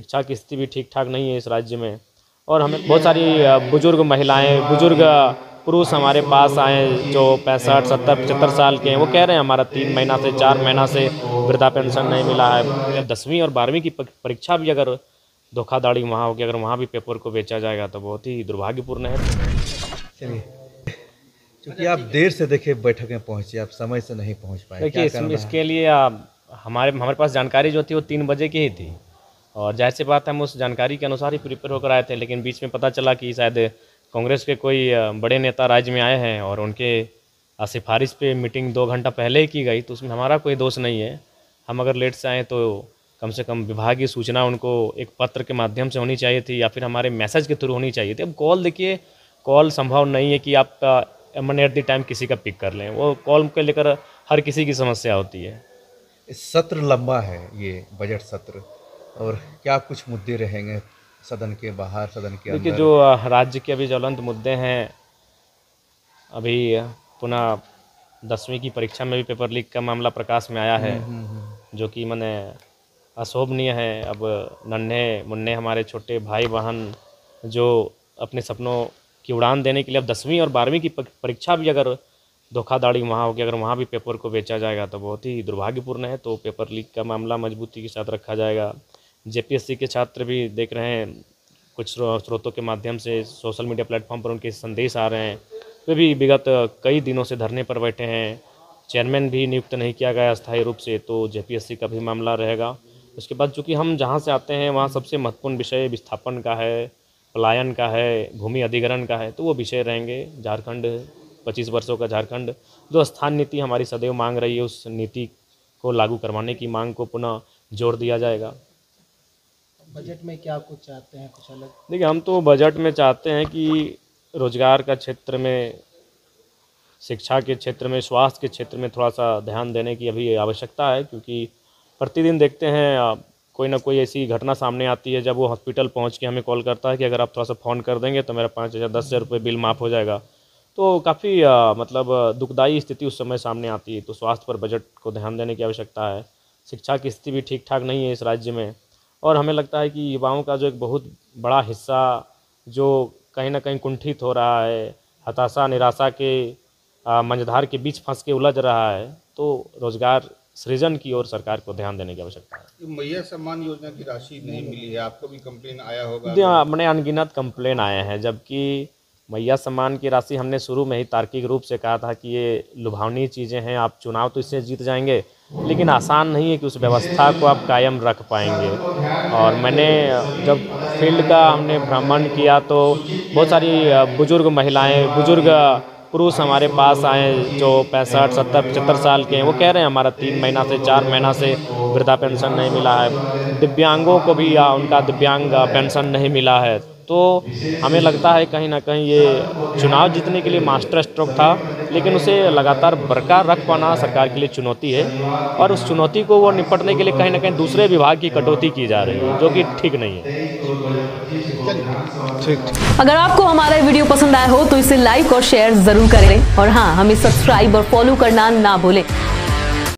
शिक्षा की स्थिति भी ठीक ठाक नहीं है इस राज्य में। और हमें बहुत सारी बुजुर्ग महिलाएं, बुजुर्ग पुरुष हमारे पास आए जो 65, 70, 75 साल के हैं। वो कह रहे हैं हमारा 3 महीना से 4 महीना से वृद्धा पेंशन नहीं मिला है। 10वीं और 12वीं की परीक्षा भी अगर धोखाधड़ी वहाँ होगी, अगर वहाँ भी पेपर को बेचा जाएगा तो बहुत ही दुर्भाग्यपूर्ण है। चलिए, क्योंकि आप देर से देखिए बैठक में पहुँचे, आप समय से नहीं पहुँच पाए। देखिए इसके लिए हमारे पास जानकारी जो थी वो 3 बजे की ही थी, और जाहिर सी बात है हम उस जानकारी के अनुसार ही प्रिपेयर होकर आए थे। लेकिन बीच में पता चला कि शायद कांग्रेस के कोई बड़े नेता राज्य में आए हैं और उनके सिफारिश पे मीटिंग 2 घंटा पहले ही की गई, तो उसमें हमारा कोई दोष नहीं है। हम अगर लेट से आएँ तो कम से कम विभागीय सूचना उनको एक पत्र के माध्यम से होनी चाहिए थी, या फिर हमारे मैसेज के थ्रू होनी चाहिए थी। अब कॉल देखिए, कॉल संभव नहीं है कि आप एट द टाइम किसी का पिक कर लें। वो कॉल के लेकर हर किसी की समस्या होती है। सत्र लंबा है, ये बजट सत्र, और क्या कुछ मुद्दे रहेंगे सदन के बाहर, सदन के अंदर? देखिए, जो राज्य के अभी ज्वलंत मुद्दे हैं, अभी पुनः 10वीं की परीक्षा में भी पेपर लीक का मामला प्रकाश में आया है, जो कि मैंने अशोभनीय है। अब नन्हे मुन्ने हमारे छोटे भाई बहन जो अपने सपनों की उड़ान देने के लिए अब 10वीं और 12वीं की परीक्षा भी अगर धोखाधड़ी वहाँ होगी, अगर वहाँ भी पेपर को बेचा जाएगा तो बहुत ही दुर्भाग्यपूर्ण है। तो पेपर लीक का मामला मजबूती के साथ रखा जाएगा। जेपीएससी के छात्र भी देख रहे हैं, कुछ स्रोतों के माध्यम से सोशल मीडिया प्लेटफॉर्म पर उनके संदेश आ रहे हैं। वे भी विगत कई दिनों से धरने पर बैठे हैं। चेयरमैन भी नियुक्त नहीं किया गया अस्थायी रूप से, तो जेपीएससी का भी मामला रहेगा। उसके बाद चूँकि हम जहाँ से आते हैं वहाँ सबसे महत्वपूर्ण विषय विस्थापन का है, पलायन का है, भूमि अधिग्रहण का है, तो वो विषय रहेंगे। झारखंड 25 वर्षों का झारखंड, जो स्थान नीति हमारी सदैव मांग रही है, उस नीति को लागू करवाने की मांग को पुनः जोर दिया जाएगा। बजट में क्या कुछ चाहते हैं, कुछ अलग? देखिए, हम तो बजट में चाहते हैं कि रोजगार का क्षेत्र में, शिक्षा के क्षेत्र में, स्वास्थ्य के क्षेत्र में थोड़ा सा ध्यान देने की अभी आवश्यकता है। क्योंकि प्रतिदिन देखते हैं कोई ना कोई ऐसी घटना सामने आती है जब वो हॉस्पिटल पहुंच के हमें कॉल करता है कि अगर आप थोड़ा सा फ़ोन कर देंगे तो मेरा 5,000 10,000 रुपये बिल माफ़ हो जाएगा। तो काफ़ी मतलब दुखदायी स्थिति उस समय सामने आती है। तो स्वास्थ्य पर बजट को ध्यान देने की आवश्यकता है। शिक्षा की स्थिति भी ठीक ठाक नहीं है इस राज्य में, और हमें लगता है कि युवाओं का जो एक बहुत बड़ा हिस्सा जो कहीं ना कहीं कुंठित हो रहा है, हताशा निराशा के मंझधार के बीच फंस के उलझ रहा है, तो रोजगार सृजन की ओर सरकार को ध्यान देने की आवश्यकता है। मैया सम्मान योजना की राशि नहीं मिली है, आपको भी कंप्लेन आया होगा? अपने अनगिनत कंप्लेन आए हैं, जबकि मैया सम्मान की राशि हमने शुरू में ही तार्किक रूप से कहा था कि ये लुभावनी चीज़ें हैं, आप चुनाव तो इससे जीत जाएंगे, लेकिन आसान नहीं है कि उस व्यवस्था को आप कायम रख पाएंगे। और मैंने जब फील्ड का हमने भ्रमण किया तो बहुत सारी बुजुर्ग महिलाएं, बुजुर्ग पुरुष हमारे पास आए जो 65, 70, 75 साल के हैं। वो कह रहे हैं हमारा 3 महीना से 4 महीना से वृद्धा पेंशन नहीं मिला है। दिव्यांगों को भी उनका दिव्यांग पेंशन नहीं मिला है। तो हमें लगता है कहीं ना कहीं ये चुनाव जीतने के लिए मास्टर स्ट्रोक था, लेकिन उसे लगातार बरकरार रख पाना सरकार के लिए चुनौती है, और उस चुनौती को वो निपटने के लिए कहीं ना कहीं दूसरे विभाग की कटौती की जा रही है, जो कि ठीक नहीं है। अगर आपको हमारा वीडियो पसंद आया हो तो इसे लाइक और शेयर जरूर करें, और हाँ, हमें सब्सक्राइब और फॉलो करना ना भूलें।